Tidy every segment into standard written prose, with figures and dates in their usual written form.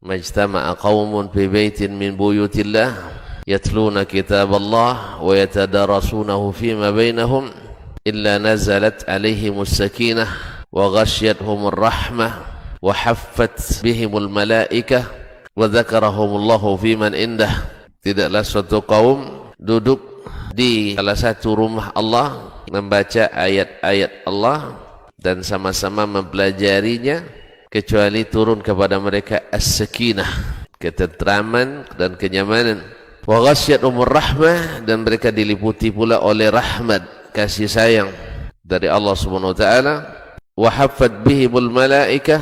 majtama'a qaumun fi baitin min buyutillah yatluna kitaballah wa yatadarasunahu fima bainahum illa nazalat alaihimus sakinah wa ghasyiyatuhumur rahmah wa haffat bihimul malaikah wa dzakarahumullahu fiman indah. Tidaklah suatu kaum duduk di salah satu rumah Allah membaca ayat-ayat Allah dan sama-sama mempelajarinya kecuali turun kepada mereka as-sakinah, ketentraman dan kenyamanan. Wa ghasyiyatuhumur rahmah, dan mereka diliputi pula oleh rahmat, kasih sayang dari Allah Subhanahu wa taala. Wa haffat bihimul malaikah,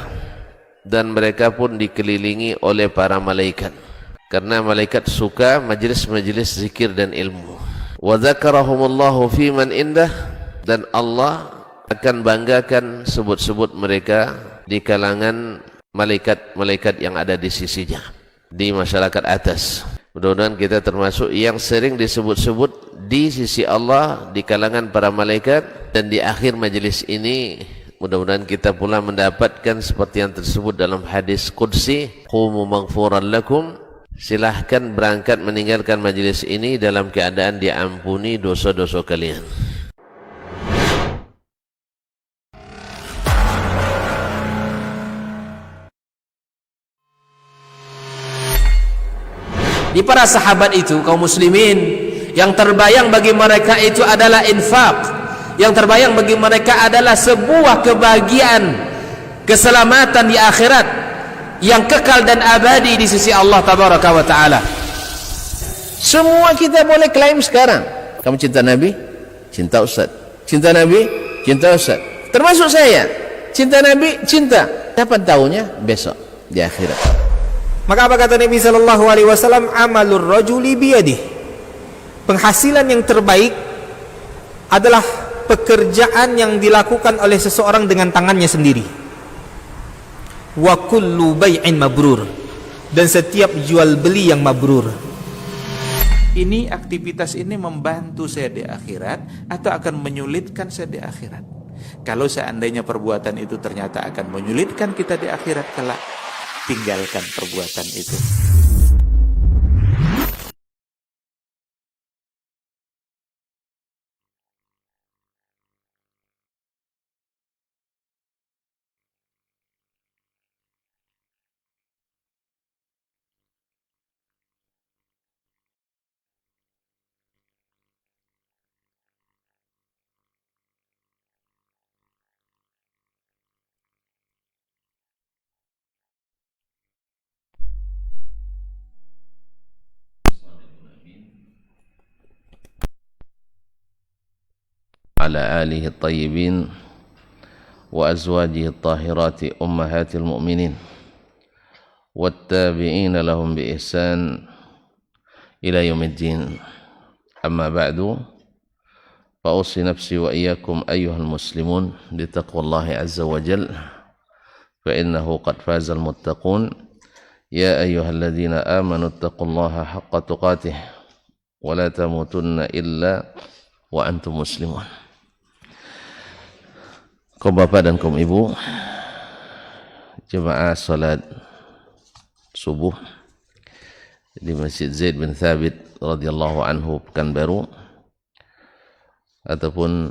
dan mereka pun dikelilingi oleh para malaikat, karena malaikat suka majelis-majelis zikir dan ilmu. Wa dzakarahumullahu fiman indah, dan Allah akan banggakan sebut-sebut mereka di kalangan malaikat-malaikat yang ada di sisinya, di masyarakat atas. Mudah-mudahan kita termasuk yang sering disebut-sebut di sisi Allah di kalangan para malaikat, dan di akhir majelis ini mudah-mudahan kita pula mendapatkan seperti yang tersebut dalam hadis qudsi, qumu maghfuran lakum, silahkan berangkat meninggalkan majelis ini dalam keadaan diampuni dosa-dosa kalian. Di para sahabat itu, kaum muslimin, yang terbayang bagi mereka itu adalah infak, yang terbayang bagi mereka adalah sebuah kebahagiaan, keselamatan di akhirat yang kekal dan abadi di sisi Allah tabaraka wa taala. Semua kita boleh klaim sekarang. Kamu cinta Nabi? Cinta Ustaz. Cinta Nabi? Cinta Ustaz. Termasuk saya. Cinta Nabi? Cinta. Kapan tahunya? Besok di akhirat. Maka apa kata Nabi sallallahu alaihi wasallam? Amalur rajuli biyadihi. Penghasilan yang terbaik adalah pekerjaan yang dilakukan oleh seseorang dengan tangannya sendiri. Wa kullu bai'in mabrur, dan setiap jual beli yang mabrur. Ini aktivitas ini membantu saya di akhirat atau akan menyulitkan saya di akhirat? Kalau seandainya perbuatan itu ternyata akan menyulitkan kita di akhirat kelak, tinggalkan perbuatan itu. على آله الطيبين وأزواجه الطاهرات أمهات المؤمنين والتابعين لهم بإحسان إلى يوم الدين. أما بعد، فأوصي نفسي وإياكم أيها المسلمون بتقوى الله عز وجل، فإنه قد فاز المتقون. يا أيها الذين آمنوا اتقوا الله حق تقاته ولا تموتن إلا وأنتم مسلمون. Kaum bapak dan kaum ibu, jemaah salat subuh di Masjid Zaid bin Thabit radhiyallahu anhu Pekanbaru, ataupun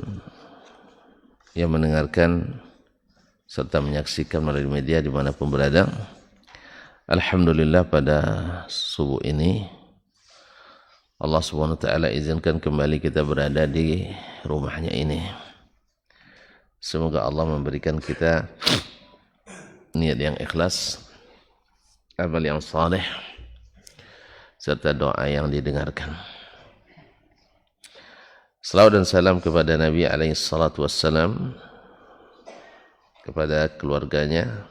yang mendengarkan serta menyaksikan melalui media dimanapun berada. Alhamdulillah, pada subuh ini Allah Subhanahu wa taala izinkan kembali kita berada di rumahnya ini. Semoga Allah memberikan kita niat yang ikhlas, amal yang saleh, serta doa yang didengarkan. Salawat dan salam kepada Nabi alaihi salatu wassalam, kepada keluarganya,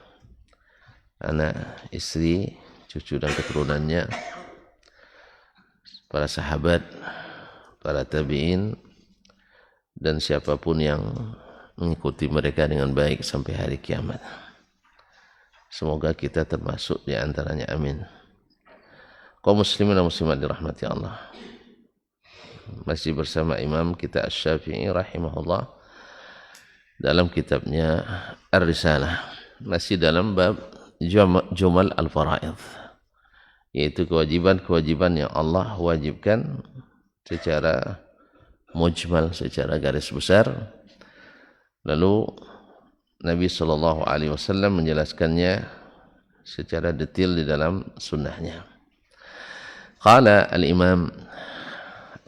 anak, istri, cucu dan keturunannya, para sahabat, para tabi'in, dan siapapun yang mengikuti mereka dengan baik sampai hari kiamat. Semoga kita termasuk di antaranya, amin. Kaum muslimin dan muslimat dirahmati Allah, masih bersama Imam kita Asy-Syafi'i rahimahullah dalam kitabnya Ar-Risalah, masih dalam bab jumal al-faraid, yaitu kewajiban-kewajiban yang Allah wajibkan secara mujmal, secara garis besar. Lalu Nabi SAW menjelaskannya secara detail di dalam sunnahnya. Qala al-Imam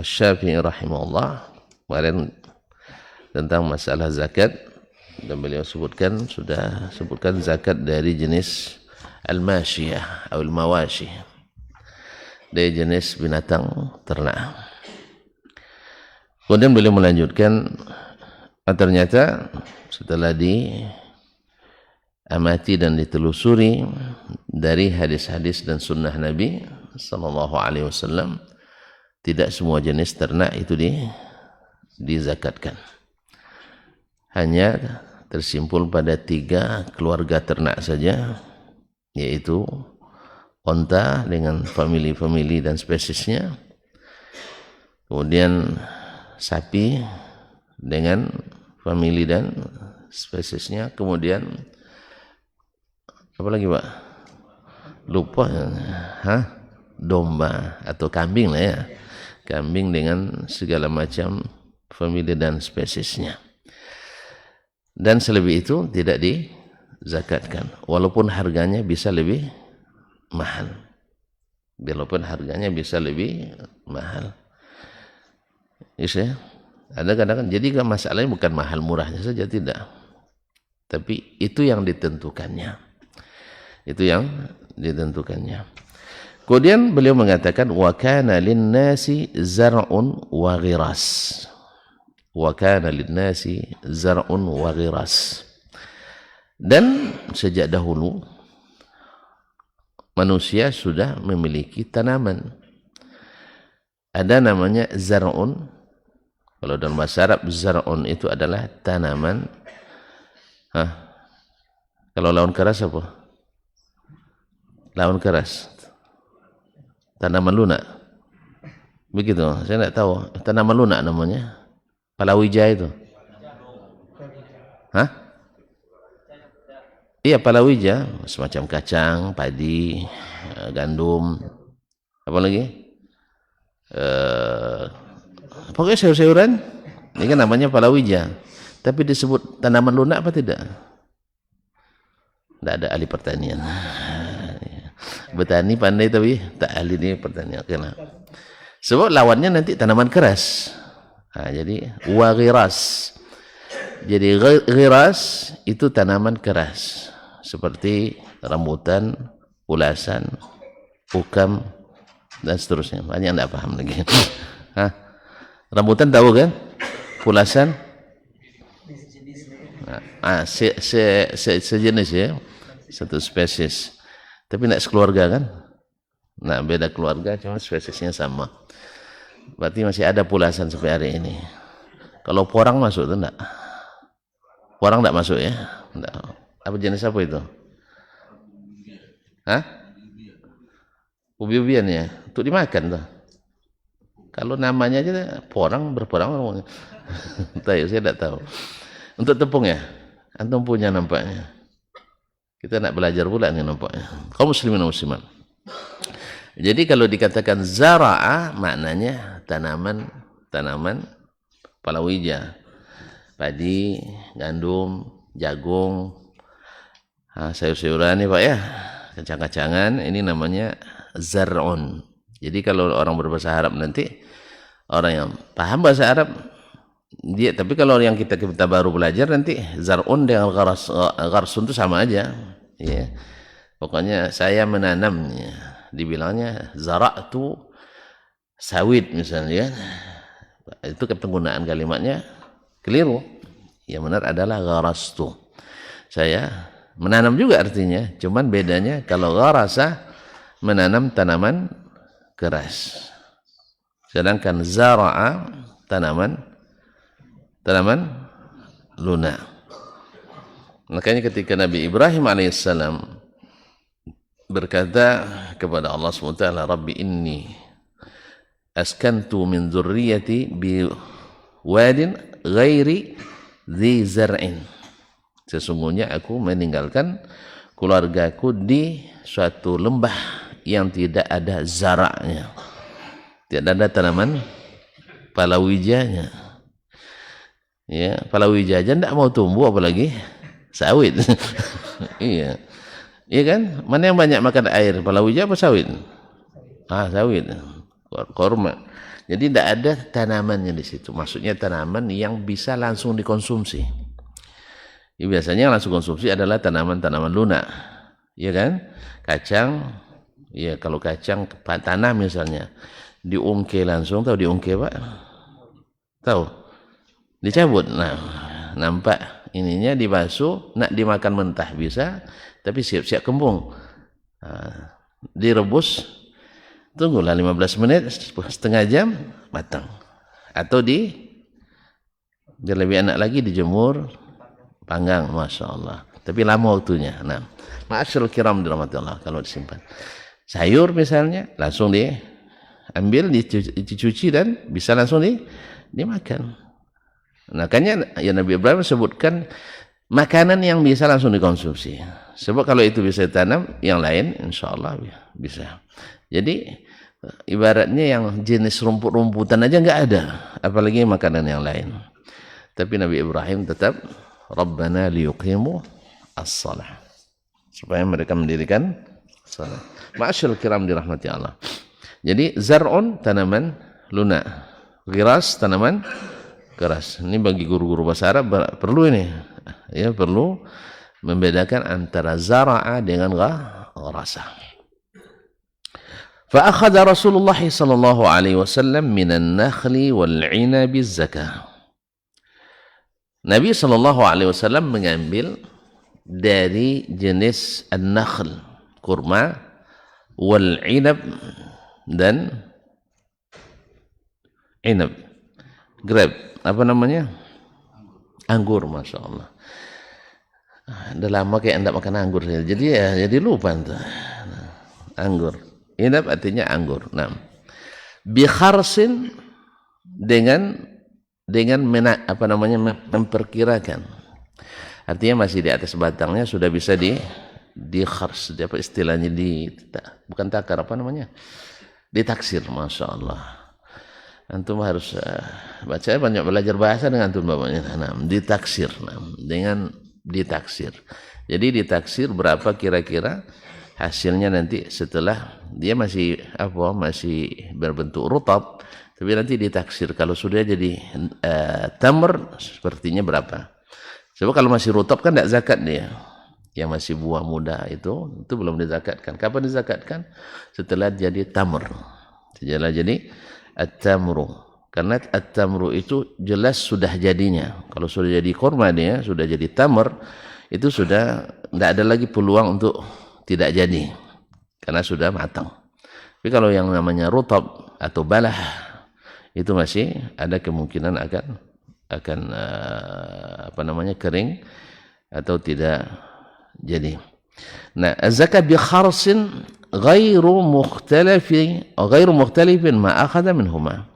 Asy-Syafi'i rahimahullah, kemarin tentang masalah zakat, dan beliau sudah sebutkan zakat dari jenis al-mashiyah atau al-mawashi, dari jenis binatang ternak. Kemudian beliau melanjutkan, ternyata setelah diamati dan ditelusuri dari hadis-hadis dan sunnah Nabi SAW, tidak semua jenis ternak itu dizakatkan. Hanya tersimpul pada 3 keluarga ternak saja, yaitu onta dengan famili-famili dan spesiesnya, kemudian sapi dengan famili dan spesiesnya, kemudian apa lagi Pak? Lupa, domba atau kambing lah ya, kambing dengan segala macam famili dan spesiesnya. Dan selebih itu tidak dizakatkan, walaupun harganya bisa lebih mahal. Yes, ya. Ada kadang-kadang, jadi masalahnya bukan mahal murahnya saja, tidak, tapi itu yang ditentukannya. Kemudian beliau mengatakan, wa kana lin-nasi zar'un wa ghiras. Dan sejak dahulu manusia sudah memiliki tanaman. Ada namanya zar'un. Kalau dalam bahasa Arab, zar'un itu adalah tanaman. Kalau lawan keras apa? Lawan keras, tanaman lunak. Begitu, saya tidak tahu. Tanaman lunak namanya. Palawija itu. Iya, palawija, semacam kacang, padi, gandum, apa lagi? Pokoknya sayur-sayuran. Ini kan namanya palawija. Tapi disebut tanaman lunak apa tidak? Tidak ada ahli pertanian. Bertani pandai tapi tak ahli di pertanian. Sebab lawannya nanti tanaman keras. Jadi wa ghiras. Jadi ghiras itu tanaman keras, seperti rambutan, ulasan, ukam, dan seterusnya. Banyak tidak paham lagi. Rambutan tahu kan? Ulasan sejenis ya, satu spesies. Tapi tidak sekeluarga kan? Nah, beda keluarga, cuma spesiesnya sama. Berarti masih ada pulasan sampai hari ini. Kalau porang masuk itu enggak? Porang enggak masuk ya? Enggak. Apa jenis apa itu? Ubi-ubian ya? Untuk dimakan tuh. Kalau namanya aja porang, berporang. Saya tidak tahu. Untuk tepung ya? Antum punya nampaknya. Kita nak belajar pula nih nampaknya. Kaum muslimin dan muslimat. Jadi kalau dikatakan zara'a, maknanya tanaman palawija, padi, gandum, jagung, sayur-sayuran nih Pak ya, kacang-kacangan, ini namanya zar'un. Jadi kalau orang berbahasa Arab nanti, orang yang paham bahasa Arab, tapi kalau yang kita baru belajar nanti, zar'un dengan gharsun itu sama aja. Ya. Pokoknya saya menanamnya. Dibilangnya zara'tu sawit misalnya, itu penggunaan kalimatnya keliru. Yang benar adalah gharastu. Saya menanam juga artinya, cuman bedanya kalau gharasa menanam tanaman keras, sedangkan zara'a tanaman lunak. Makanya ketika Nabi Ibrahim alaihissalam berkata kepada Allah SWT, Rabbi inni askantu min dzurriyyati bi wadin ghairi dzi zar'in. Sesungguhnya aku meninggalkan keluargaku di suatu lembah yang tidak ada zaraknya, tidak ada tanaman palawijanya. Ya, palawija aja tidak mau tumbuh apalagi sawit. Iya, iya kan? Mana yang banyak makan air, palawija apa sawit? Sawit, korma. Jadi tidak ada tanamannya di situ. Maksudnya tanaman yang bisa langsung dikonsumsi. Ya, biasanya yang langsung konsumsi adalah tanaman-tanaman lunak, ya kan? Kacang, ya kalau kacang tanah misalnya diungke langsung, tahu diungke Pak? Tahu? Dicabut, nah nampak ininya dibasuh, nak dimakan mentah bisa, tapi siap-siap kembung. Direbus, tunggulah 15 menit, setengah jam matang. Atau biar lebih enak lagi dijemur, panggang, Masya Allah. Tapi lama waktunya. Nah, ma'asyarul kiram dirahmati Allah kalau disimpan. Sayur misalnya langsung diambil, dicuci dan bisa langsung dimakan. Nah, makanya ya Nabi Ibrahim sebutkan makanan yang bisa langsung dikonsumsi. Sebab kalau itu bisa ditanam, yang lain insya Allah bisa. Jadi ibaratnya yang jenis rumput-rumputan aja nggak ada, apalagi makanan yang lain. Tapi Nabi Ibrahim tetap Rabbana liyuqimu as-salah, supaya mereka mendirikan salat. Ma'asyarul kiram dirahmati Allah. Jadi zar'un tanaman lunak, ghiras tanaman keras. Ini bagi guru-guru bahasa Arab perlu ini, ya perlu membedakan antara zara'a dengan gharasa. Fa akhadha Rasulullah sallallahu alaihi wasallam minan nakhli wal 'inabi zakah. Nabi sallallahu alaihi wasallam mengambil dari jenis an-nakhl, kurma, wal 'inab dan inab, grape, apa namanya? Anggur, Masya Allah. Udah lama kayak enggak makan anggur. Jadi lupa tuh. Anggur. Inab artinya anggur. Nah, bikharsin dengan memperkirakan. Artinya masih di atas batangnya sudah bisa di khars, apa istilahnya, bukan takar, apa namanya? Ditaksir, Masya Allah. Antum harus baca, banyak belajar bahasa dengan antum bapaknya. Nah, ditaksir, dengan ditaksir. Jadi ditaksir berapa kira-kira hasilnya nanti setelah dia masih berbentuk rutab, tapi nanti ditaksir kalau sudah jadi tamr sepertinya berapa. Sebab kalau masih rutab kan tidak zakat dia. Yang masih buah muda itu belum dizakatkan. Kapan dizakatkan? Setelah jadi tamr. Setelah jadi at-tamru, karena at-tamru itu jelas sudah jadinya. Kalau sudah jadi kurma dia, sudah jadi tamr, itu sudah tidak ada lagi peluang untuk tidak jadi, karena sudah matang. Tapi kalau yang namanya rutab atau balah, itu masih ada kemungkinan akan kering atau tidak jadi. Nah, zakat bi kharsin ghairu mukhtalifin ma akhadha minhuma.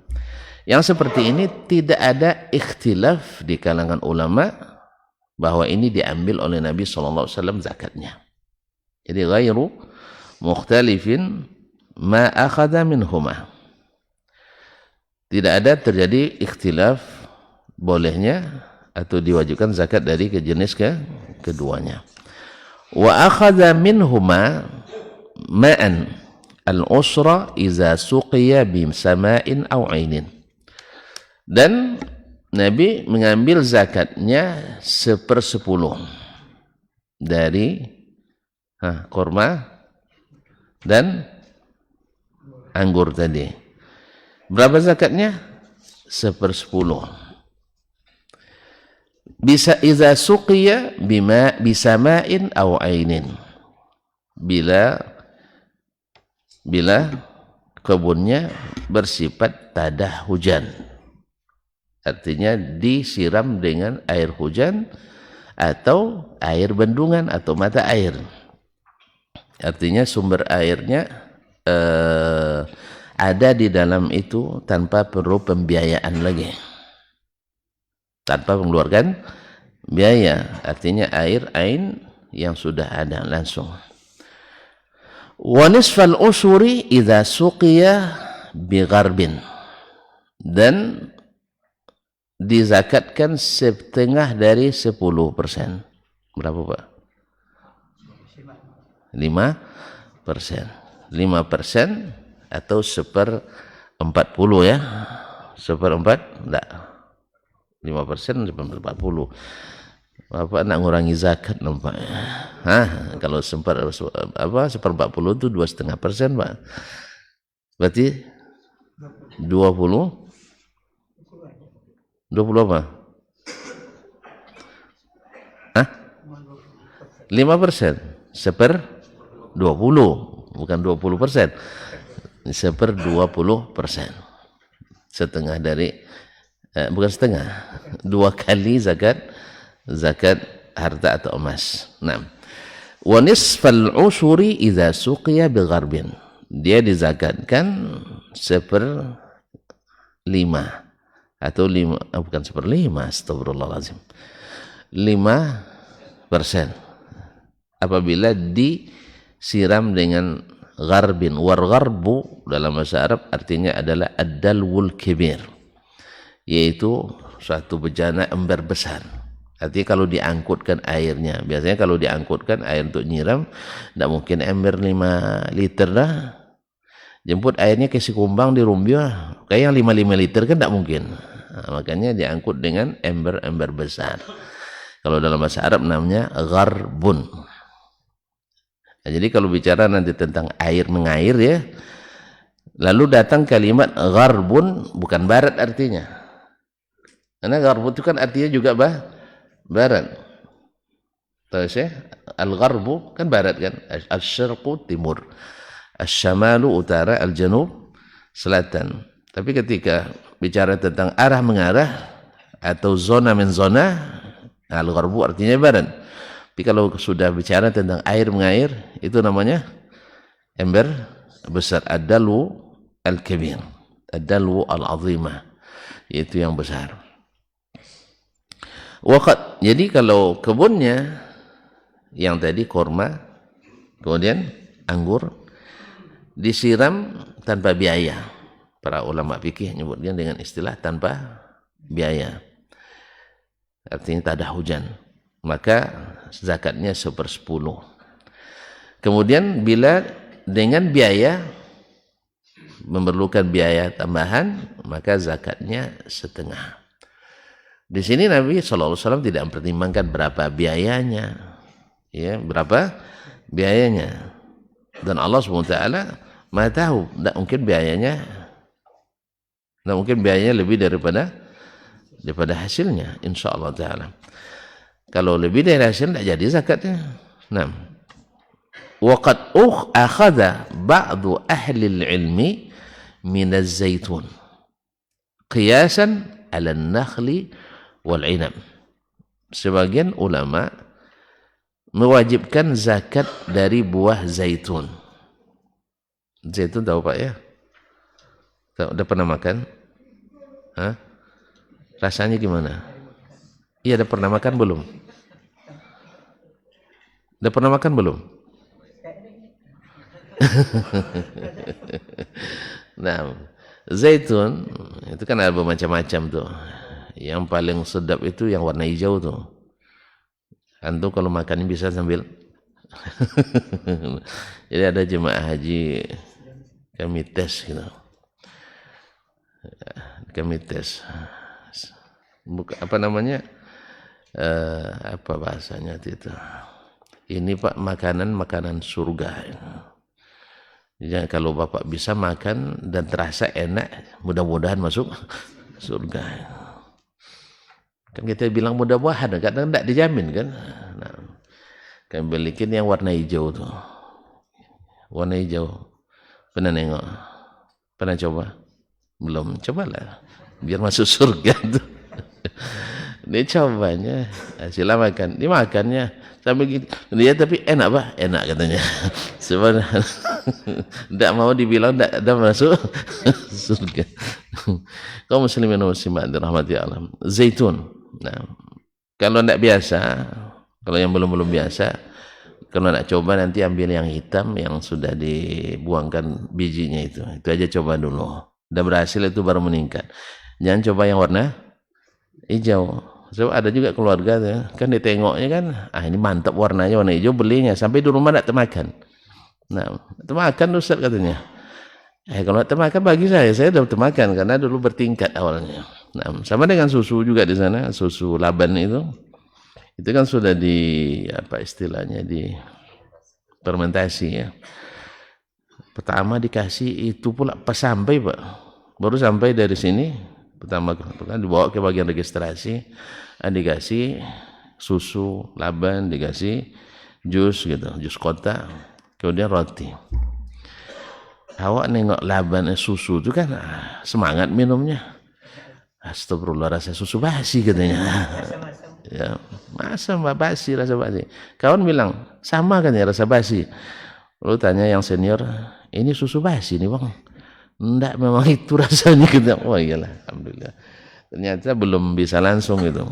Yang seperti ini tidak ada ikhtilaf di kalangan ulama bahwa ini diambil oleh Nabi SAW zakatnya. Jadi ghairu mukhtalifin ma akhadha minhuma. Tidak ada terjadi ikhtilaf bolehnya atau diwajibkan zakat dari jenis keduanya. Wa akhadha minhuma ma'an al-usra iza suqiya bisama'in aw 'ainin. Dan Nabi mengambil zakatnya 1/10 dari kurma dan anggur tadi. Berapa zakatnya? 1/10. Bisa iza suqiya bisama'in aw 'ainin. Bila kebunnya bersifat tadah hujan, artinya disiram dengan air hujan atau air bendungan atau mata air, artinya sumber airnya ada di dalam itu tanpa perlu pembiayaan lagi, tanpa mengeluarkan biaya, artinya air ain yang sudah ada langsung. Wa nisfal ushuri idza suqiya bi gharbin, dan dizakatkan setengah dari 10%. Berapa Pak? 5%. 5% atau 1/40 ya. 1/4 enggak. 5% 1/40. Bapak nak ngurangi zakat nampaknya. Kalau 1/40 itu 2,5%, Pak. Berarti 20 apa? 5%. 1/20, bukan 20%. 1/20%. Setengah dari bukan setengah, 2 kali zakat harta atau emas. Nah, wa nisfal ushuri idza suqiya bi gharbin, dia dizakatkan 1/5 atau 5, bukan 1/5, astagfirullahaladzim, 5% apabila disiram dengan gharbin. War gharbu dalam bahasa Arab artinya adalah ad-dalwul kibir, yaitu suatu bejana ember besar. Artinya kalau diangkutkan airnya, biasanya kalau diangkutkan air untuk nyiram, tidak mungkin ember 5 liter dah. Jemput airnya ke Sikumbang di Rumbio, kayak yang 5 liter kan tidak mungkin. Makanya diangkut dengan ember-ember besar. Kalau dalam bahasa Arab namanya gharbun. Jadi kalau bicara nanti tentang air mengair ya, lalu datang kalimat gharbun, bukan barat artinya. Karena gharbun itu kan artinya juga barat. Terus ya, al-gharbu kan barat kan, al-syarqu timur, al-syamalu utara, al-janub selatan. Tapi ketika bicara tentang arah mengarah atau zona menzona, al-gharbu artinya barat. Tapi kalau sudah bicara tentang air mengair, itu namanya ember besar, ad-dalwu al-kabir, ad-dalwu al-azimah, yaitu yang besar. Waqat, jadi kalau kebunnya yang tadi korma, kemudian anggur, disiram tanpa biaya. Para ulama fikih menyebutnya dengan istilah tanpa biaya. Artinya tak ada hujan. Maka zakatnya 1/10. Kemudian bila dengan biaya, memerlukan biaya tambahan, maka zakatnya setengah. Di sini Nabi SAW tidak mempertimbangkan berapa biayanya, ya, berapa biayanya. Dan Allah SWT Maha tahu, tidak mungkin biayanya lebih daripada hasilnya, insya Allah Taala. Kalau lebih dari hasil tidak jadi zakatnya. Nah, waqad akhadha ba'du ahli al-ilmi min az-zaitun qiyasan 'ala an-nakhli wal 'inab. Sebagian ulama mewajibkan zakat dari buah zaitun. Zaitun tahu Pak ya? Udah pernah makan? Rasanya gimana? Iya, udah pernah makan belum? Udah pernah makan belum? Nah, zaitun itu kan ada macam-macam tuh. Yang paling sedap itu yang warna hijau tuh. Antum kalau makannya bisa sambil jadi ada jemaah haji kami tes gitu. Kami tes. Apa namanya? Apa bahasanya itu? Ini Pak makanan surga. Jadi kalau Bapak bisa makan dan terasa enak, mudah-mudahan masuk surga. Kan kita bilang mudah-mudahan, kadang tidak dijamin kan. Nah, kami belikin yang warna hijau tuh. Warna hijau. Pernah nengok? Pernah coba? Belum, cobalah. Biar masuk surga tuh. Dia cobanya, sila makan. Dia makannya sampai gitu. Dia tapi enak Pak, enak katanya. Sebenarnya tidak mau dibilang tidak masuk surga. Kaum muslimin dan muslimat dirahmati Allah. Zaitun. Nah, kalau tidak biasa, kalau yang belum biasa, Kalau nak coba nanti ambil yang hitam yang sudah dibuangkan bijinya itu aja coba dulu. Udah berhasil itu baru meningkat. Jangan coba yang warna hijau. So, ada juga keluarga tuh, kan ditengoknya kan, ini mantap warnanya warna hijau, belinya sampai di rumah tak termakan. Nah, termakan Ustaz katanya. Kalau tak termakan bagi saya udah termakan karena dulu bertingkat awalnya. Nah, sama dengan susu juga di sana, susu Laban itu kan sudah apa istilahnya, di fermentasi ya. Pertama dikasih itu pula pas sampai Pak, baru sampai dari sini pertama kan dibawa ke bagian registrasi, dikasih susu Laban, dikasih jus gitu, jus kota, kemudian roti. Awak nengok Laban susu itu kan semangat minumnya. Astagfirullah, rasa susu basi katanya. Ya, masa mbak basi, rasa basi. Kawan bilang sama kan ya rasa basi. Lalu tanya yang senior, ini susu basi nih bang? Enggak, memang itu rasanya kita. Oh iyalah, alhamdulillah. Ternyata belum bisa langsung itu.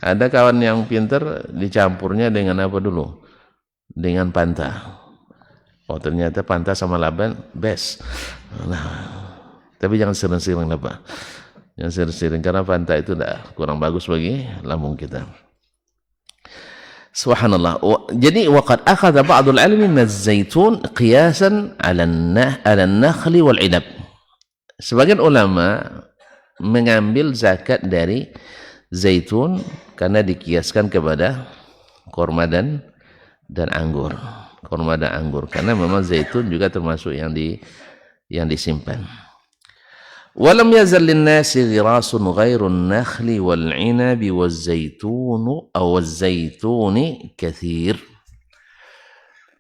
Ada kawan yang pinter dicampurnya dengan apa dulu? Dengan Fanta. Oh ternyata Fanta sama Laban best. Nah, tapi jangan sering-sering lah Pak. Jangan sering-sering karena Fanta itu kurang bagus bagi lambung kita. Subhanallah. Jadi waqad akhadha ba'dul ilmi min az-zaitun qiyasan 'ala an-nakhli wal 'inab. Sebagian ulama mengambil zakat dari zaitun karena dikiaskan kepada korma dan anggur. Korma dan anggur karena memang zaitun juga termasuk yang disimpan. Walam yazal lin-nasi ghirasun ghairun nakhli wal 'inabi waz-zaitun aw az-zaituni katsir.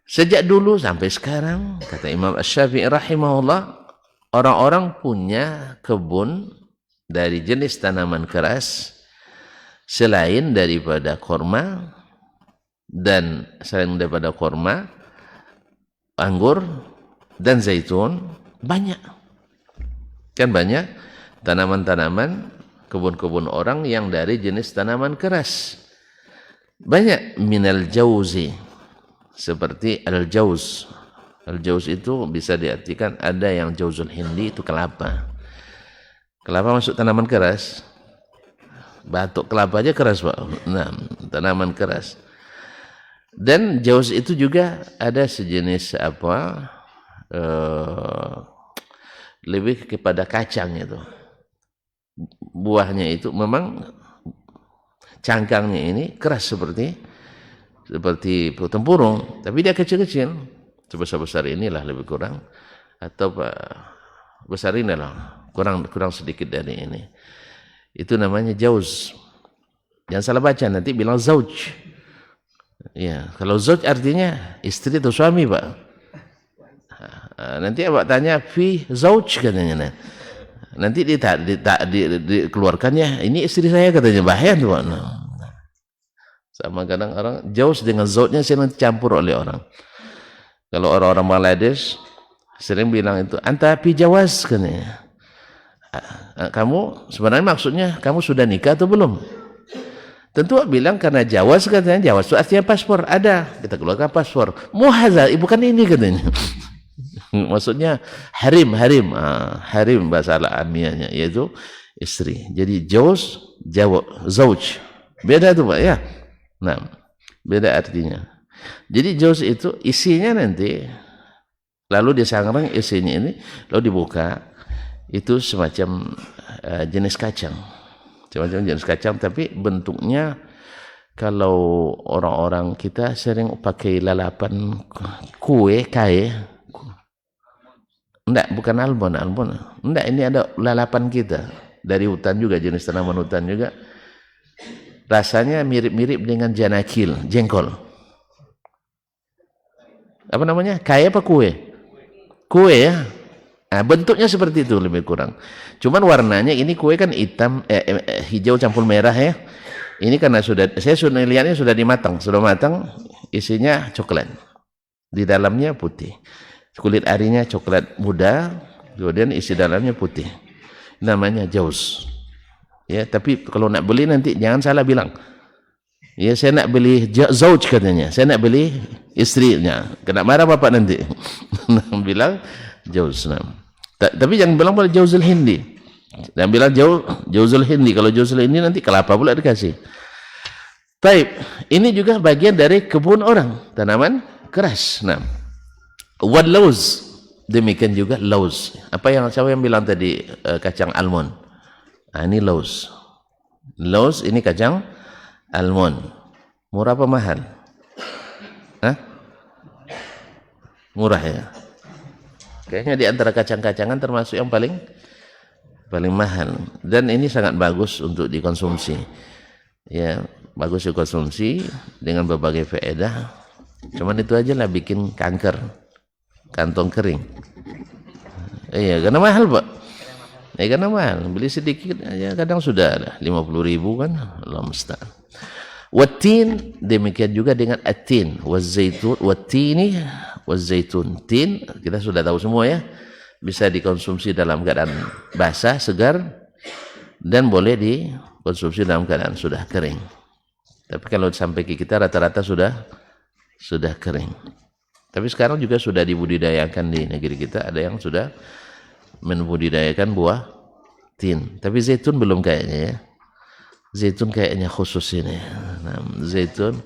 Sejak dulu sampai sekarang kata Imam Asy-Syafi'i rahimahullah, orang-orang punya kebun dari jenis tanaman keras selain daripada korma dan selain daripada korma, anggur dan zaitun banyak. Kan banyak tanaman-tanaman kebun-kebun orang yang dari jenis tanaman keras. Banyak minal jauzi seperti al-jauz. Al-jauz itu bisa diartikan ada yang jauzul hindi itu kelapa. Kelapa masuk tanaman keras. Batok kelapa aja keras Pak. Nah, tanaman keras. Dan jauz itu juga ada sejenis apa? Lebih kepada kacang itu. Buahnya itu memang cangkangnya ini keras seperti tempurung, tapi dia kecil-kecil. Sebesar-besar inilah lebih kurang, atau besar inilah kurang sedikit dari ini. Itu namanya jauz. Jangan salah baca, nanti bilang zauj. Ya, kalau zauj artinya istri atau suami Pak. Nanti abang tanya fi zauj katanya. Nanti dikeluarkannya ini istri saya katanya, bahaya tuh Pak. Sama kadang orang jauz dengan zaujnya sering campur oleh orang. Kalau orang-orang Bangladesh sering bilang itu anta fi jawaz katanya. Kamu sebenarnya maksudnya kamu sudah nikah atau belum? Tentu bilang karena jawaz katanya, jawaz itu artinya paspor, ada kita keluarkan paspor. Muhadza bukan ini katanya. Maksudnya harim bahasa alamiahnya yaitu istri. Jadi zauj beda tuh Pak ya. Nah, beda artinya. Jadi jauz itu isinya nanti lalu disangrai isinya ini lalu dibuka, itu semacam jenis kacang. Semacam jenis kacang tapi bentuknya kalau orang-orang kita sering pakai lalapan kue kaya. Enggak, bukan almond. Enggak, ini ada lalapan kita dari hutan juga, jenis tanaman hutan juga. Rasanya mirip-mirip dengan janakil, jengkol. Apa namanya? Kaya apa kue? Kue ya. Nah, bentuknya seperti itu lebih kurang. Cuman warnanya ini kue kan hitam, hijau campur merah ya. Ini karena saya sudah lihatnya sudah matang, isinya coklat. Di dalamnya putih. Kulit arinya coklat muda, kemudian isi dalamnya putih. Namanya jauz. Ya, tapi kalau nak beli nanti jangan salah bilang. Ya, saya nak beli zauj katanya. Saya nak beli istrinya. Kena marah bapak nanti. Bilang jauz. Tapi jangan bilang pada jauzul hindi. Dan bilang jauzul hindi. Kalau jauzul hindi nanti kelapa pula dikasih. Baik, ini juga bagian dari kebun orang, tanaman keras. Nah, wal lauz, demikian juga lauz. Siapa yang bilang tadi kacang almond? Nah, ini lauz. Lauz ini kacang almond. Murah apa mahal? Hah? Murah ya. Kayaknya di antara kacang-kacangan termasuk yang paling mahal. Dan ini sangat bagus untuk dikonsumsi. Ya, bagus dikonsumsi dengan berbagai faedah. Cuman itu aja lah bikin kanker, kantong kering. Iya, karena mahal Pak. Karena mahal. Beli sedikit aja kadang sudah 50.000 kan. Allah musta'an. Watin, demikian juga dengan atin, wazaitun, watini, wazaitun. Tin kita sudah tahu semua ya. Bisa dikonsumsi dalam keadaan basah, segar, dan boleh dikonsumsi dalam keadaan sudah kering. Tapi kalau sampai ke kita rata-rata sudah kering. Tapi sekarang juga sudah dibudidayakan di negeri kita, ada yang sudah membudidayakan buah tin. Tapi zaitun belum kayaknya ya. Zaitun kayaknya khusus ini. Nah, zaitun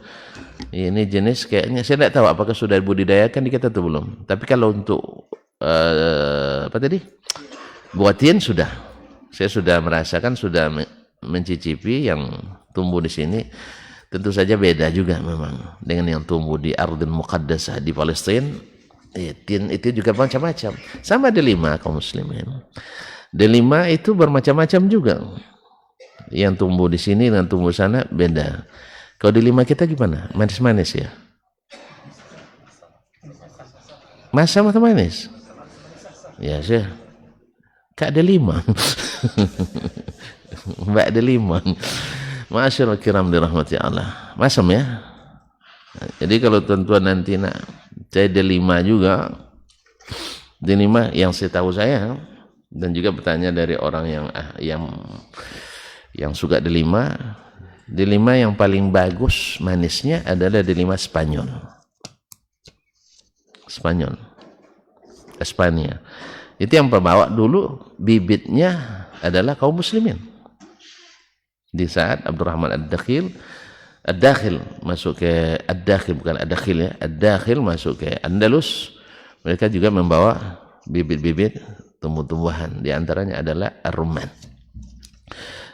ini jenis kayaknya saya tidak tahu apakah sudah dibudidayakan di kita atau belum. Tapi kalau untuk apa tadi? Buah tin sudah. Saya sudah merasakan, sudah mencicipi yang tumbuh di sini. Tentu saja beda juga memang dengan yang tumbuh di Ardil Muqaddasah di Palestina. Tin itu juga macam-macam. Sama delima kaum muslimin. Delima itu bermacam-macam juga. Yang tumbuh di sini dan tumbuh sana beda. Kalau delima kita gimana? Manis-manis ya? Masam atau manis? Ya sih. Kak delima. Mbak delima. Ma'asyiral kiram dirahmati Allah. Masam ya. Nah, jadi kalau tuan-tuan nanti nak saya delima juga. Delima yang saya tahu saya dan juga bertanya dari orang yang suka delima. Delima yang paling bagus manisnya adalah delima Spanyol. Espanya. Itu yang pembawa dulu bibitnya adalah kaum muslimin. Di saat Abdurrahman Ad-Dakhil masuk ke Ad-Dakhil, bukan Ad-Dakhil ya, Ad-Dakhil masuk ke Andalus, mereka juga membawa bibit-bibit tumbuh-tumbuhan, di antaranya adalah ar-rumman,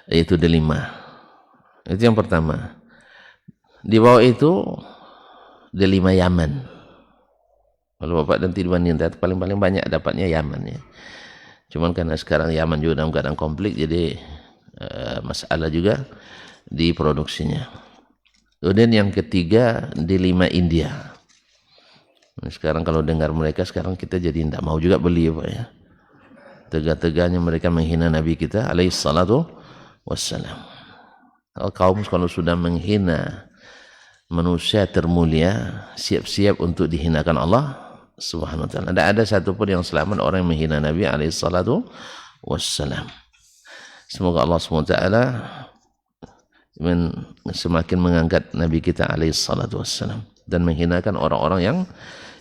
yaitu delima. Itu yang pertama. Di bawah itu delima Yaman. Kalau Bapak nanti dibanding paling banyak dapatnya Yaman ya. Cuman karena sekarang Yaman juga dalam keadaan konflik, jadi masalah juga di produksinya. Kemudian yang ketiga delima India. Sekarang kalau dengar mereka sekarang kita jadi tidak mau juga beli Pak ya. Tegak-tegaknya mereka menghina Nabi kita alaihi salatu wassalam. Kalau sudah menghina manusia termulia, siap-siap untuk dihinakan Allah Subhanahu wa taala. Tidak ada satupun yang selamat orang yang menghina Nabi alaihi salatu wassalam. Semoga Allah SWT semakin mengangkat Nabi kita alaihi salatu wassalam dan menghinakan orang-orang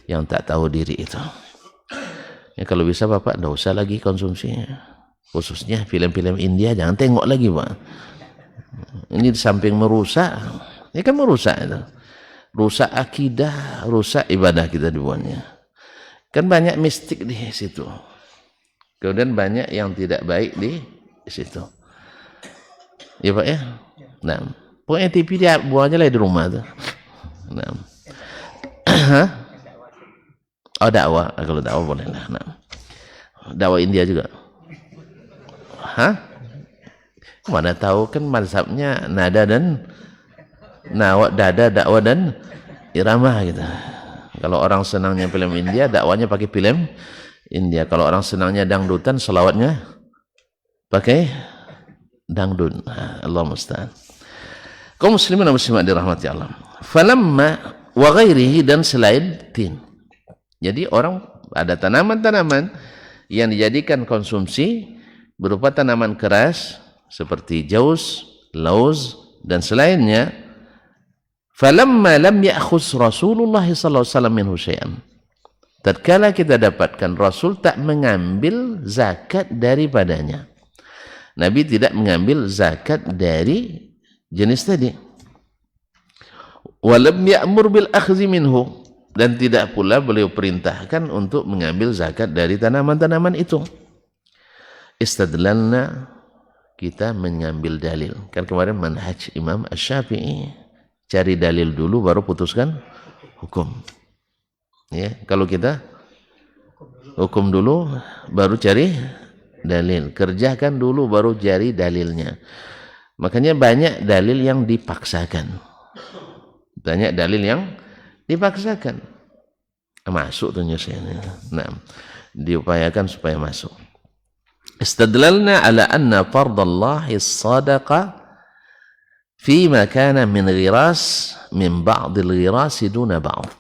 yang tak tahu diri itu. Ya, kalau bisa Bapak tidak usah lagi konsumsinya. Khususnya film-film India jangan tengok lagi Pak. Ini di samping merusak, ini kan merusak itu. Rusak akidah, rusak ibadah kita dibuatnya. Kan banyak mistik di situ. Kemudian banyak yang tidak baik di situ. Ya Pak ya? Nah, pokoknya TV dia buahnya lah di rumah tuh. Nah. Oh dakwah, kalau dakwah boleh lah. Nah. Dakwah India juga. Hah? Mana tahu kan mazhabnya nada dan dada, dakwah dan irama gitu. Kalau orang senangnya film India, dakwanya pakai film India. Kalau orang senangnya dangdutan, selawatnya pakai dangdut. Allah musta'an. Kaum muslimin dan muslimat dirahmati Allah. Falamma wa ghairihi, dan selain tin. Jadi orang ada tanaman-tanaman yang dijadikan konsumsi berupa tanaman keras seperti jauz, lauz dan selainnya. Falamma lam ya'khuz Rasulullah sallallahu alaihi wasallam minhu syai'an. Tatkala kita dapatkan Rasul tak mengambil zakat daripadanya. Nabi tidak mengambil zakat dari jenis tadi. Walam ya'mur bil akhdhi minhu, dan tidak pula beliau perintahkan untuk mengambil zakat dari tanaman-tanaman itu. Istadlalna, kita mengambil dalil. Kan kemarin manhaj Imam Asy-Syafi'i, cari dalil dulu baru putuskan hukum. Ya, kalau kita hukum dulu baru cari dalil, kerjakan dulu baru cari dalilnya. Makanya banyak dalil yang dipaksakan. Banyak dalil yang dipaksakan. Masuk tuh nyusunnya. Nah, diupayakan supaya masuk. Istadlalna ala anna fardallahi as-sadaqa fima kana min ghiras min ba'dil ghirasi duna ba'd.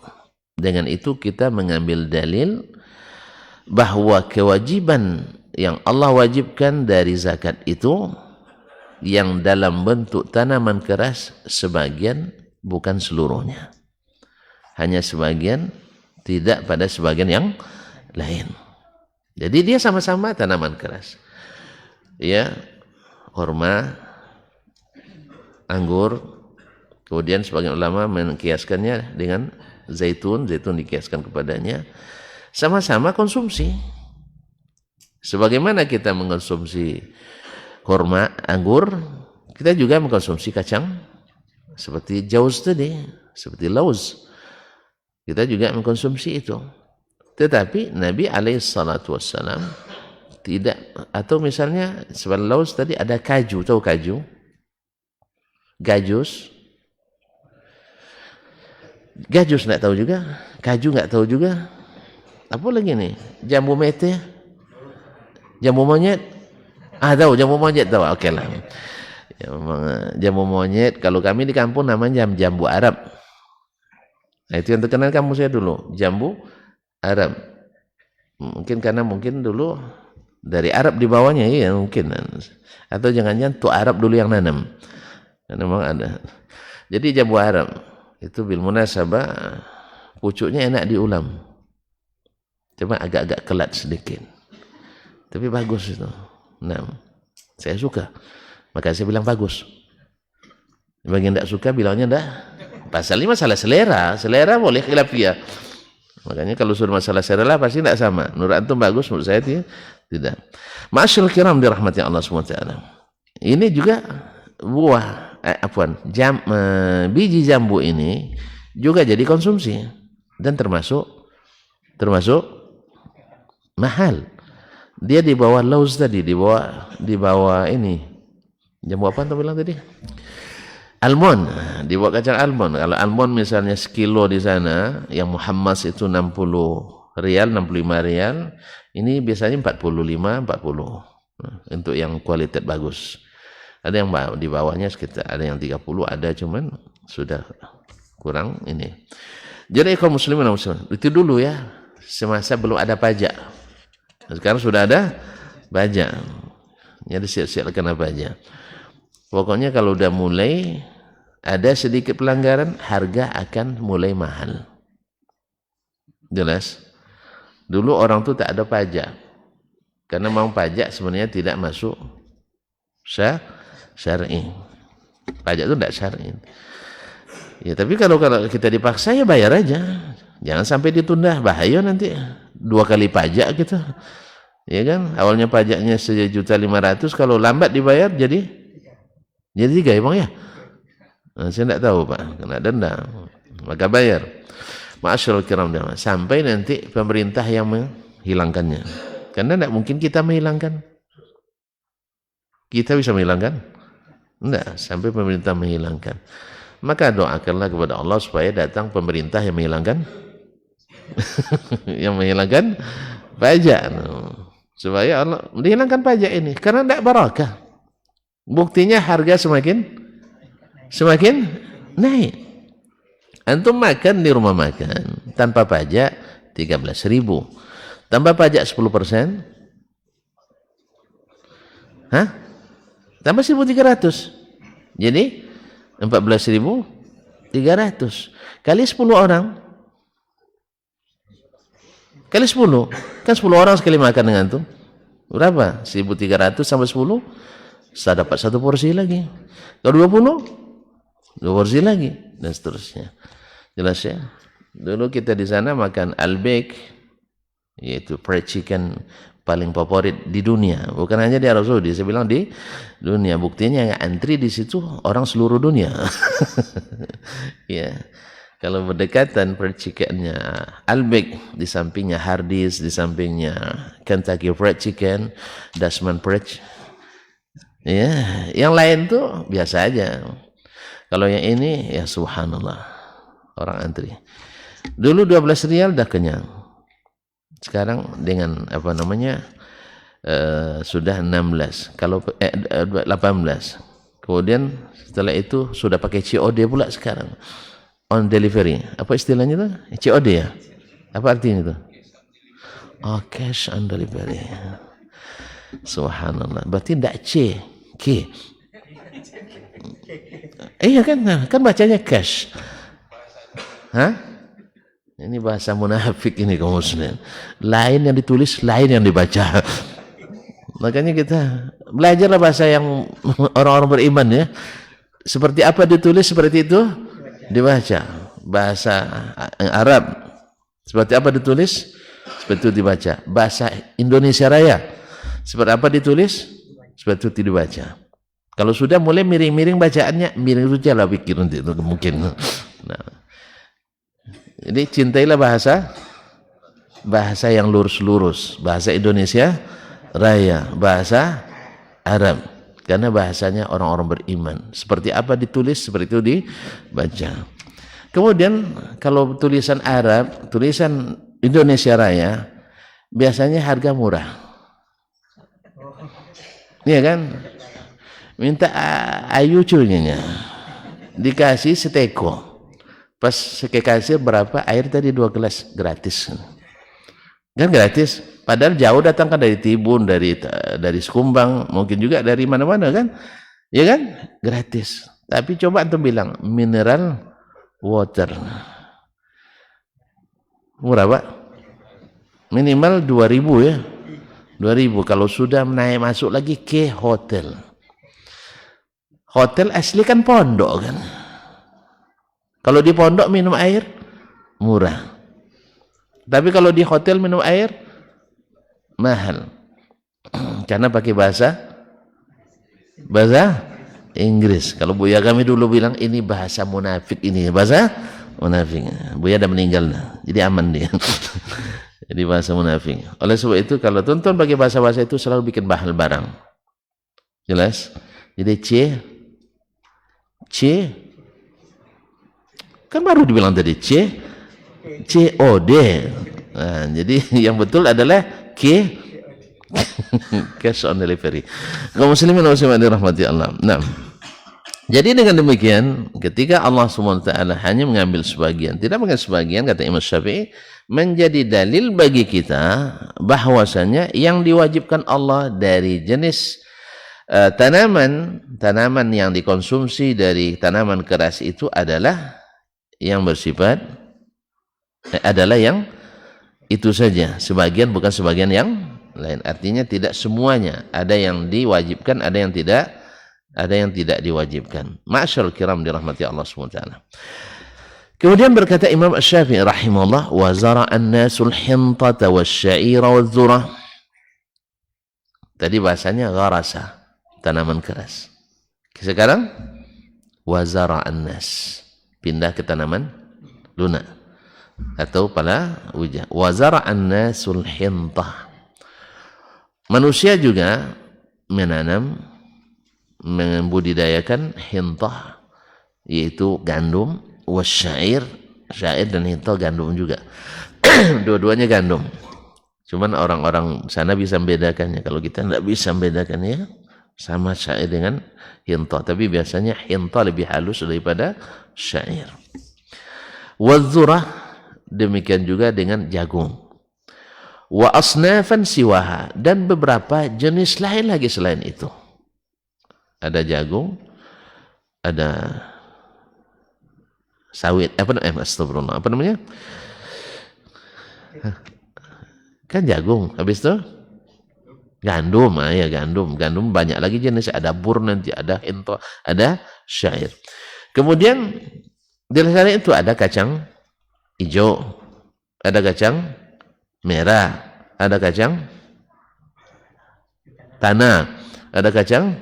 Dengan itu kita mengambil dalil bahwa kewajiban yang Allah wajibkan dari zakat itu yang dalam bentuk tanaman keras sebagian, bukan seluruhnya. Hanya sebagian, tidak pada sebagian yang lain. Jadi dia sama-sama tanaman keras. Ya, kurma, anggur, kemudian sebagian ulama mengkiaskannya dengan zaitun dikiaskan kepadanya. Sama-sama konsumsi. Sebagaimana kita mengkonsumsi kurma, anggur, kita juga mengkonsumsi kacang seperti jauz tadi, seperti lauz. Kita juga mengkonsumsi itu. Tetapi Nabi SAW tidak, atau misalnya seperti lauz tadi ada kaju, tahu kaju? Gajus enggak tahu juga, kaju enggak tahu juga. Apa lagi nih? Jambu mete, jambu monyet. Tahu jambu monyet, tahu. Oke lah. Jambu monyet, kalau kami di kampung namanya jambu Arab. Nah, itu yang terkenal kampung saya dulu, jambu Arab. Mungkin karena dulu dari Arab di bawahnya, ya mungkin. Atau jangan-jangan tuh Arab dulu yang nanam. Karena memang ada. Jadi jambu Arab itu bil munasabah pucuknya enak diulam. Cuma agak-agak kelat sedikit. Tapi bagus itu. Nah, saya suka. Maka saya bilang bagus. Bagi yang tidak suka bilangnya enggak. Pasal ini masalah selera. Selera boleh khilafiyah. Makanya kalau sudah masalah selera pasti tidak sama. Menurut antum bagus, menurut saya tidak. Ma'asyil kiram dirahmati Allah SWT. Ini juga buah, biji jambu ini juga jadi konsumsi. Dan termasuk mahal. Dia di bawah lauz tadi, di bawah ini. Jambu apa tuh bilang tadi? Almond, di bawah kacang almond. Kalau almond misalnya sekilo di sana, yang muhammas itu 60 rial, 65 rial. Ini biasanya 45, 40. Untuk yang kualitas bagus. Ada yang di bawahnya sekitar, ada yang 30, ada cuman sudah kurang ini. Jadi kaum muslimin dan muslimat, itu dulu ya, semasa belum ada pajak. Sekarang sudah ada pajak. Jadi siap-siap kena pajak. Pokoknya kalau udah mulai ada sedikit pelanggaran, harga akan mulai mahal. Jelas? Dulu orang tuh tak ada pajak. Karena mau pajak sebenarnya tidak masuk syar'i. Pajak itu tidak syar'i. Ya, tapi kalau kita dipaksa ya bayar aja. Jangan sampai ditunda, bahaya nanti. 2 kali pajak kita. Ya kan? Awalnya pajaknya 1.500.000, kalau lambat dibayar jadi 3 ya bang ya? Nah, saya tidak tahu Pak, kena denda. Maka bayar. Ma'asyarul kiram, sampai nanti pemerintah yang menghilangkannya. Karena tidak mungkin kita menghilangkan. Kita bisa menghilangkan? Tidak, sampai pemerintah menghilangkan. Maka doakanlah kepada Allah supaya datang pemerintah yang menghilangkan yang menghilangkan pajak. Supaya Allah menghilangkan pajak ini. Karena tidak barakah. Buktinya harga semakin naik. Antum makan di rumah makan tanpa pajak 13.000. Tambah pajak 10%. Tambah 1.300. Jadi 14.000 300 kali 10 orang. Kali 10. Kan 10 orang sekali makan dengan itu. Berapa? 1.300 sampai 10. Saya dapat 1 porsi lagi. Kalau 20, 2 porsi lagi. Dan seterusnya. Jelas ya? Dulu kita di sana makan al-bake, yaitu fried chicken paling favorit di dunia. Bukan hanya di Arab Saudi, saya bilang di dunia. Buktinya yang antri di situ orang seluruh dunia. Ya. Kalau berdekatan fried chickennya al-bake, di sampingnya Hardee's, di sampingnya Kentucky Fried Chicken, Dashman Fried. Ya, yang lain tuh biasa aja. Kalau yang ini ya subhanallah, orang antri. Dulu 12 rial dah kenyang. Sekarang dengan apa namanya sudah 16. Kalau 18. Kemudian setelah itu sudah pakai COD pula sekarang. On delivery. Apa istilahnya itu? COD ya? Apa artinya itu? Oh, cash on delivery. Subhanallah. Berarti tidak C. K. Iya kan? Kan bacanya cash. Hah? Ini bahasa munafik ini kaum muslimin. Lain yang ditulis, lain yang dibaca. Makanya kita belajarlah bahasa yang orang-orang beriman ya. Seperti apa ditulis, seperti itu dibaca. Bahasa Arab seperti apa ditulis, seperti itu dibaca. Bahasa Indonesia Raya seperti apa ditulis, seperti itu dibaca. Kalau sudah mulai miring-miring bacaannya, miring itu jalan pikir nanti itu mungkin. Nah, jadi cintailah bahasa yang lurus-lurus, bahasa Indonesia Raya, bahasa Arab. Karena bahasanya orang-orang beriman. Seperti apa ditulis, seperti itu dibaca. Kemudian kalau tulisan Arab, tulisan Indonesia Raya, biasanya harga murah. Iya kan? Minta ayu cunyanya. Dikasih seteko. Pas ke kasir berapa? Air tadi 2 gelas gratis. Kan gratis. Padahal jauh datang kan dari Tibun, dari Sekumbang, mungkin juga dari mana-mana kan? Ya kan? Gratis. Tapi coba antum bilang mineral water. Murah, Pak? Minimal 2.000 ya. 2.000 kalau sudah naik masuk lagi ke hotel. Hotel asli kan pondok kan? Kalau di pondok minum air murah. Tapi kalau di hotel minum air mahal. Karena pakai bahasa Inggris. Kalau Buya kami dulu bilang ini bahasa munafik, ini bahasa munafik. Buya dah meninggal dah. Jadi aman dia. Jadi bahasa munafik. Oleh sebab itu kalau tonton pakai bahasa-bahasa itu selalu bikin bahal barang. Jelas? Jadi C kan baru dibilang tadi COD. Nah, jadi yang betul adalah cash on delivery. Kaum muslimin wa muslimat dirahmati Allah. Nah, jadi dengan demikian ketika Allah SWT hanya mengambil sebagian, tidak mengambil sebagian, kata Imam Syafi'i, menjadi dalil bagi kita bahwasanya yang diwajibkan Allah dari jenis tanaman yang dikonsumsi dari tanaman keras itu adalah yang bersifat adalah yang itu saja, sebagian bukan sebagian yang lain. Artinya tidak semuanya, ada yang diwajibkan, ada yang tidak diwajibkan. Ma'asyarul kiram dirahmati Allah SWT. Kemudian berkata Imam Asy-Syafi'i rahimahullah, wa zara'an nasul hintata wasya'ira wadzurah. Tadi bahasanya gharasa, tanaman keras. Sekarang wa zara'an nas, pindah ke tanaman lunak atau pada wujah. Wa zara'an nasul hintah. Manusia juga menanam, membudidayakan hintah, yaitu gandum, wasyair, syair dan hintah gandum juga. Dua-duanya gandum. Cuman orang-orang sana bisa membedakannya. Kalau kita tidak bisa membedakannya, sama syair dengan hintah. Tapi biasanya hintah lebih halus daripada syair. Wadzurah, demikian juga dengan jagung. Wa asnafan siwaha, dan beberapa jenis lain lagi selain itu. Ada jagung, ada sawit, astagfirullah, apa namanya? Kan jagung, habis itu gandum, ya gandum banyak lagi jenis, ada bur nanti, ada hinta, ada syair. Kemudian di sana itu ada kacang hijau, ada kacang merah, ada kacang tanah, ada kacang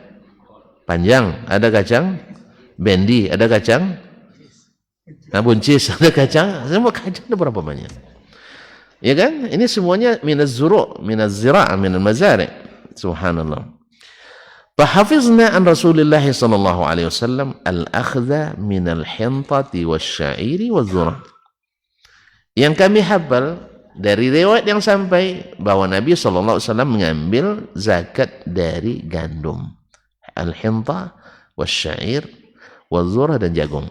panjang, ada kacang bendi, ada kacang buncis, ada kacang, semua kacang ada berapa banyak? Ya kan? Ini semuanya minaz zuru', minaz zira', minal mazari'. Subhanallah. Fahafizna an Rasulillah sallallahu alaihi wasallam al-akhdha minal hintati wasya'iri waz-zura'. Yang kami hafal dari riwayat yang sampai bahwa Nabi sallallahu alaihi wasallam mengambil zakat dari gandum, al-hinta wasya'ir waz-zura' dan jagung.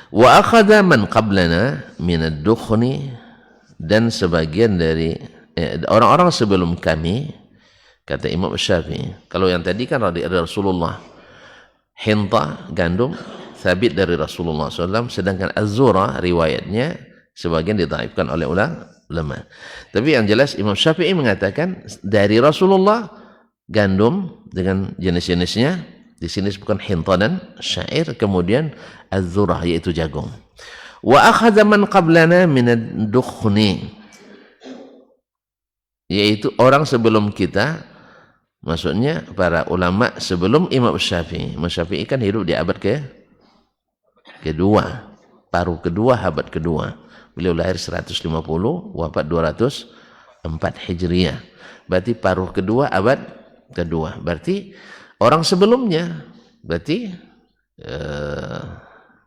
Wa akhadha man qablana minad dukhni, dan sebagian dari orang-orang sebelum kami, kata Imam Syafi'i. Kalau yang tadi kan dari Rasulullah, hinta gandum sabit dari Rasulullah SAW, sedangkan az-zura riwayatnya sebagian ditaifkan oleh ulama. Tapi yang jelas Imam Syafi'i mengatakan dari Rasulullah gandum dengan jenis-jenisnya, di sini bukan hinta dan syair, kemudian az-zura yaitu jagung. Wa akhadha man qablana min ad-dukhni, yaitu orang sebelum kita, maksudnya para ulama sebelum Imam Syafi'i. Imam Syafi'i kan hidup di abad kedua, paruh kedua, abad kedua. Beliau lahir 150, wafat 204 Hijriah. Berarti paruh kedua, abad kedua. Berarti orang sebelumnya, berarti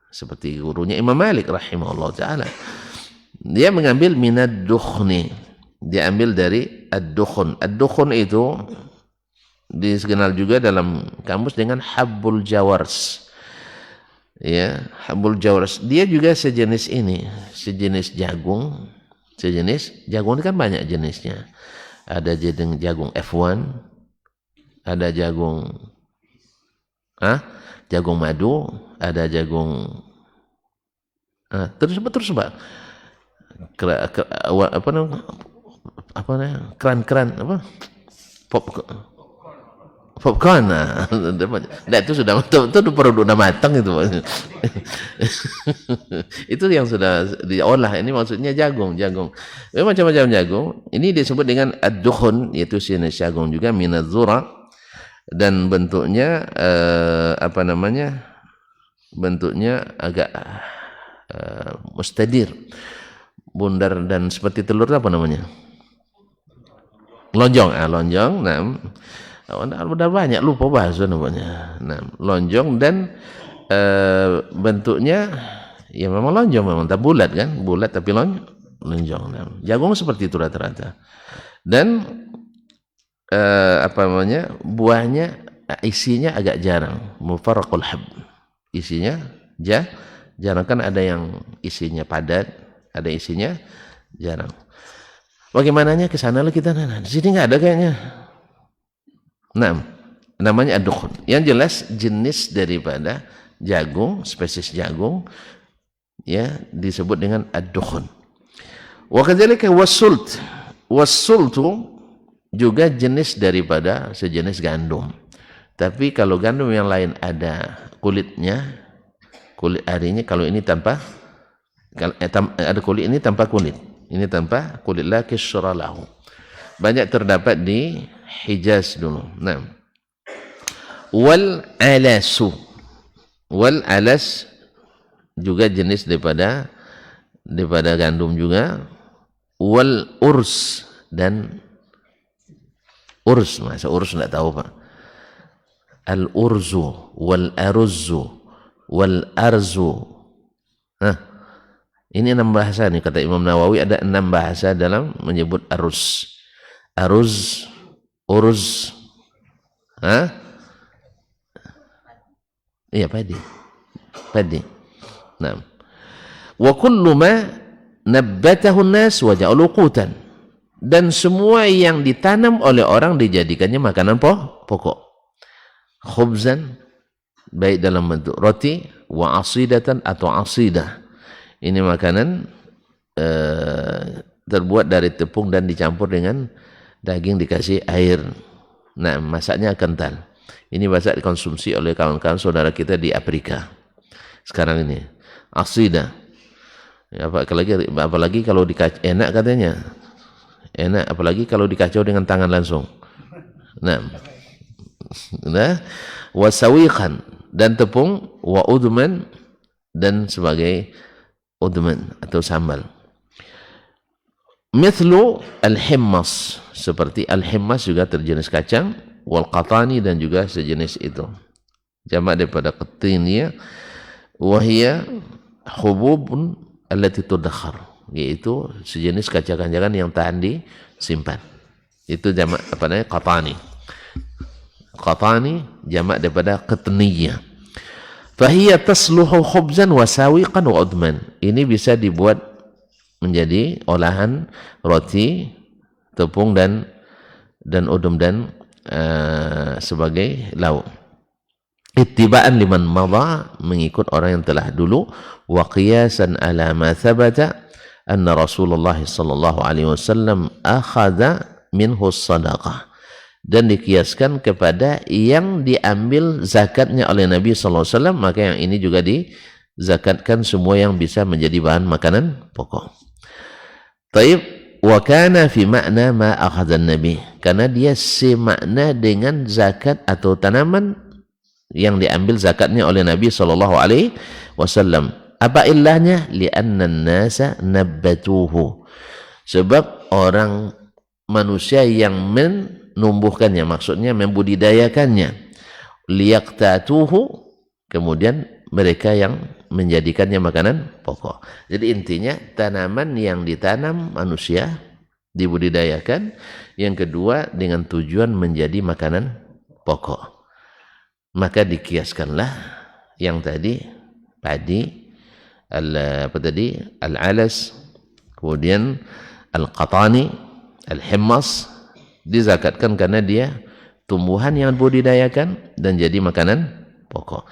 seperti gurunya Imam Malik rahimahullah ta'ala, dia mengambil minad dukhni, dia ambil dari ad-dukhun. Ad-dukhun itu dikenal juga dalam kamus dengan habbul jawars, ya, habbul jawars. Dia juga sejenis ini, sejenis jagung itu kan banyak jenisnya. Ada jagung F1, ada jagung madu, ada jagung terus Pak, keran popcorn. Nah, itu sudah perlu udah matang itu. Itu yang sudah diolah. Ini maksudnya jagung. Macam-macam jagung. Ini disebut dengan ad-dukhun, yaitu jenis jagung juga minaz zura', dan bentuknya bentuknya agak mustadir, bundar dan seperti telur, apa namanya? Lonjong. Nah, udah banyak lupa bahasa namanya. Nah, lonjong dan bentuknya ya memang lonjong, memang tak bulat kan, bulat tapi lonjong. Nah, jagung seperti itu rata-rata. Dan buahnya isinya agak jarang, mufarraqul hab, isinya jarang, kan ada yang isinya padat, ada isinya jarang. Bagaimananya ke sana lah kita, di sini nggak ada kayaknya. Nah, namanya ad-dukhun. Yang jelas jenis daripada jagung, spesies jagung, ya, disebut dengan ad-dukhun. Wa kadzalika was-sult. Was-sultu juga jenis daripada sejenis gandum. Tapi kalau gandum yang lain ada kulitnya, kulit arinya. Kalau ini tanpa ada kulit, ini tanpa kulit. Ini tanpa kulit, la kishra lahu. Banyak terdapat di Hijaz dulu. Nah, wal alas juga jenis daripada gandum juga. Wal urs, dan urs, masa urs enggak tahu Pak. Al urzu wal aruzzu wal arzu. Nah, ini 6 bahasa nih, kata Imam Nawawi ada 6 bahasa dalam menyebut aruz. Aruz, uruz, iya padi. Nah, wa kullu ma nabbatahu an-nas wa ja'alu qutan, dan semua yang ditanam oleh orang dijadikannya makanan pokok. Khubzan, baik dalam bentuk roti, wa asidatan atau asidah. Ini makanan terbuat dari tepung dan dicampur dengan daging dikasih air. Nah, masaknya kental. Ini biasa dikonsumsi oleh kawan-kawan saudara kita di Afrika sekarang ini. Asidah. Ya, apalagi kalau dikacau, enak katanya. Enak, apalagi kalau dikacau dengan tangan langsung. Nah, wasawiqan, dan tepung, wa udman, dan sebagai udman atau sambal. Mithlu al-himmas, seperti al-himmas juga terjenis kacang, wal qatani, dan juga sejenis itu. Jamak daripada qatiniya, wa hiya hububun allati tudakhar, yaitu sejenis kacang-kacangan yang tahan disimpan. Itu jamak apa namanya? Qatani. Qatani jamak daripada qatniyah. Fahiya tasluhu khubzan wa sawiqan wa udman. Ini bisa dibuat menjadi olahan roti, tepung dan udum dan sebagai lauk. Ittiba'an liman madha, mengikut orang yang telah dulu, wa qiyasan ala ma thabata anna Rasulullah sallallahu alaihi wasallam akhadha minhu sadaqah, dan dikiaskan kepada yang diambil zakatnya oleh Nabi sallallahu alaihi wasallam, maka yang ini juga dizakatkan semua yang bisa menjadi bahan makanan pokok. Taib, wa kana fi ma'na ma akhadha Nabi, karena dia semakna dengan zakat atau tanaman yang diambil zakatnya oleh Nabi sallallahu alaihi wasallam. Apa ilahnya? Li'anna an-nasa nabbatuhu, sebab orang manusia yang menumbuhkannya, maksudnya membudidayakannya. Liyaqtatuhu, kemudian mereka yang menjadikannya makanan pokok. Jadi intinya tanaman yang ditanam manusia dibudidayakan, yang kedua dengan tujuan menjadi makanan pokok. Maka dikiaskanlah yang tadi padi, al-alas, kemudian al-qatani, al-himmas, dizakatkan karena dia tumbuhan yang dibudidayakan dan jadi makanan pokok.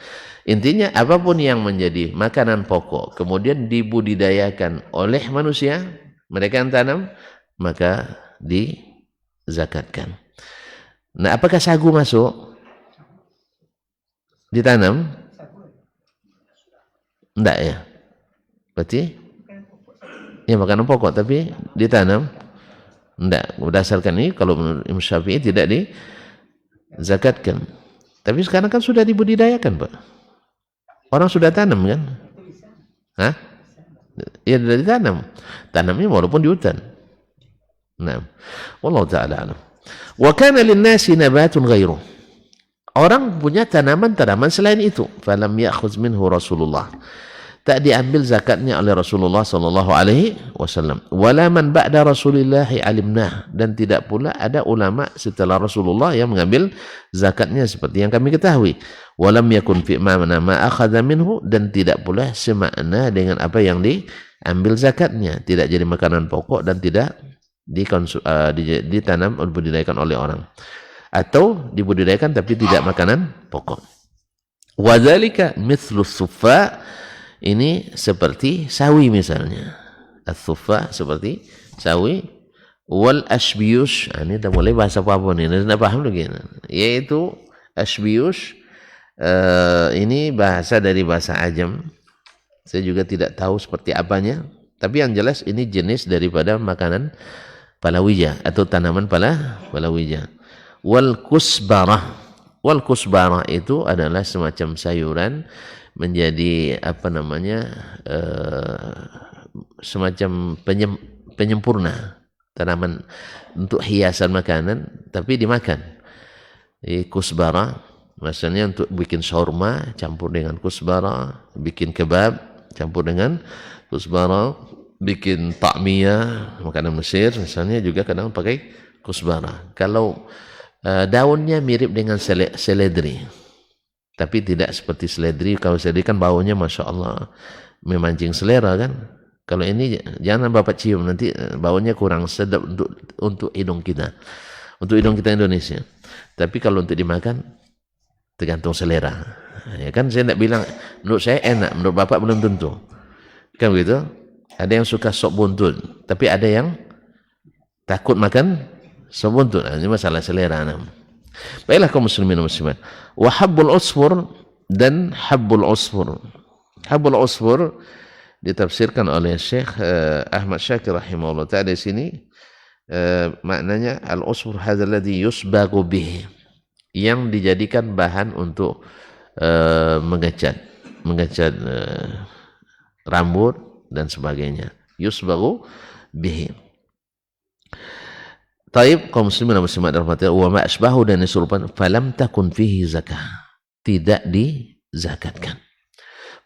Intinya apapun yang menjadi makanan pokok kemudian dibudidayakan oleh manusia, mereka yang tanam, maka dizakatkan. Nah, apakah sagu masuk? Ditanam? Enggak ya? Berarti ya makanan pokok tapi ditanam? Enggak. Berdasarkan ini kalau menurut Imam Syafi'i tidak dizakatkan. Tapi sekarang kan sudah dibudidayakan, Pak. Orang sudah tanam kan? Hah? Ya sudah ditanam. Tanamnya walaupun di hutan. Nah, wallahu ta'ala alam. Wa kana lin-nasi nabatun ghairuh. Orang punya tanaman-tanaman selain itu. Falam ya'khudz minhu Rasulullah. Tak diambil zakatnya oleh Rasulullah sallallahu alaihi wasallam. Wala man ba'da Rasulillah alimnah, dan tidak pula ada ulama setelah Rasulullah yang mengambil zakatnya seperti yang kami ketahui. Walam yakun fi ma akhadha minhu, dan tidak pula semakna dengan apa yang diambil zakatnya, tidak jadi makanan pokok dan tidak ditanam atau dibudidayakan oleh orang, atau dibudidayakan tapi tidak makanan pokok. Wadzalika mithlu suffa, ini seperti sawi misalnya. As-suffa seperti sawi. Wal ashbiyush, ini dah mulai bahasa Papua nih, anda paham lagi? Yaitu ashbiyush, ini bahasa dari bahasa Ajam. Saya juga tidak tahu seperti apanya, tapi yang jelas ini jenis daripada makanan palawija atau tanaman palawija. Wal kusbarah. Wal kusbarah itu adalah semacam sayuran, menjadi apa namanya, semacam penyempurna tanaman untuk hiasan makanan tapi dimakan. Kusbara maksudnya untuk bikin shawarma campur dengan kusbara, bikin kebab campur dengan kusbara, bikin takmiyah makanan Mesir misalnya juga kadang pakai kusbara. Kalau daunnya mirip dengan seledri, tapi tidak seperti seledri. Kalau seledri kan baunya Masya Allah memancing selera kan. Kalau ini jangan Bapak cium, nanti baunya kurang sedap untuk hidung kita, untuk hidung kita Indonesia. Tapi kalau untuk dimakan tergantung selera. Ya kan saya tidak bilang menurut saya enak, menurut bapak belum tentu. Kan begitu? Ada yang suka sop buntut, tapi ada yang takut makan sop buntut. Nah, ini masalah selera. Baiklah kaum muslimin dan muslimat. Wa habbul usfur dan habbul usfur. Habbul usfur ditafsirkan oleh Syekh Ahmad Syakir rahimahullah ta'ala di sini maknanya al-usfur hadzal ladzi yusbagu bih, yang dijadikan bahan untuk mengecat rambut dan sebagainya. Yusbagu bihi. Taib kaum muslimin dan muslimat rahmatullah wa ma asbahu, dan serupa falam takun fihi zakah, tidak dizakatkan.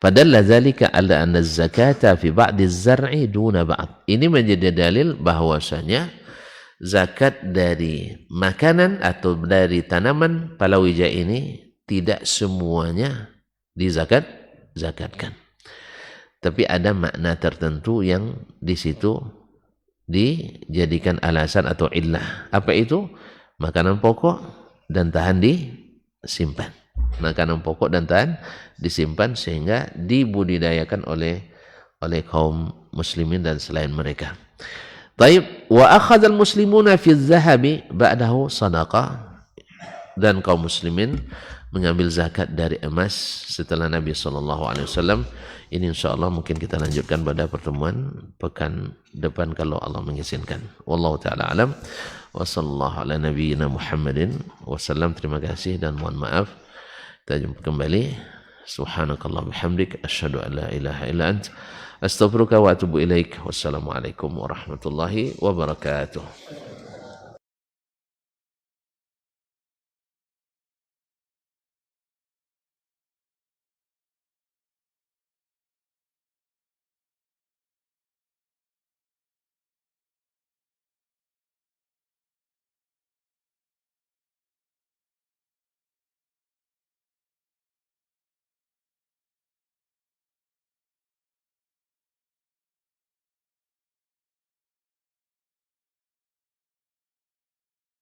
Padahal dzalika ala anna zakata fi ba'di az-zar'i duna ba'd. Ini menjadi dalil bahwasanya zakat dari makanan atau dari tanaman palawija ini tidak semuanya zakatkan. Tapi ada makna tertentu yang di situ dijadikan alasan atau illah. Apa itu? Makanan pokok dan tahan disimpan. Makanan pokok dan tahan disimpan sehingga dibudidayakan oleh kaum muslimin dan selain mereka. Taib wa akhadha al-muslimuna fi adh-dhahabi ba'dahu sadaqah, dan kaum muslimin mengambil zakat dari emas setelah Nabi SAW. Ini insyaAllah mungkin kita lanjutkan pada pertemuan pekan depan kalau Allah mengizinkan. Wallahu ta'ala alam. Wa sallallahu ala nabiyyina Muhammadin wasallam. Terima kasih dan mohon maaf. Kita jumpa kembali. Subhanakallah bihamdik. Asyhadu an la ilaha illa ant. Astaghfiruka wa atubu ilaik. Wassalamualaikum warahmatullahi wabarakatuh.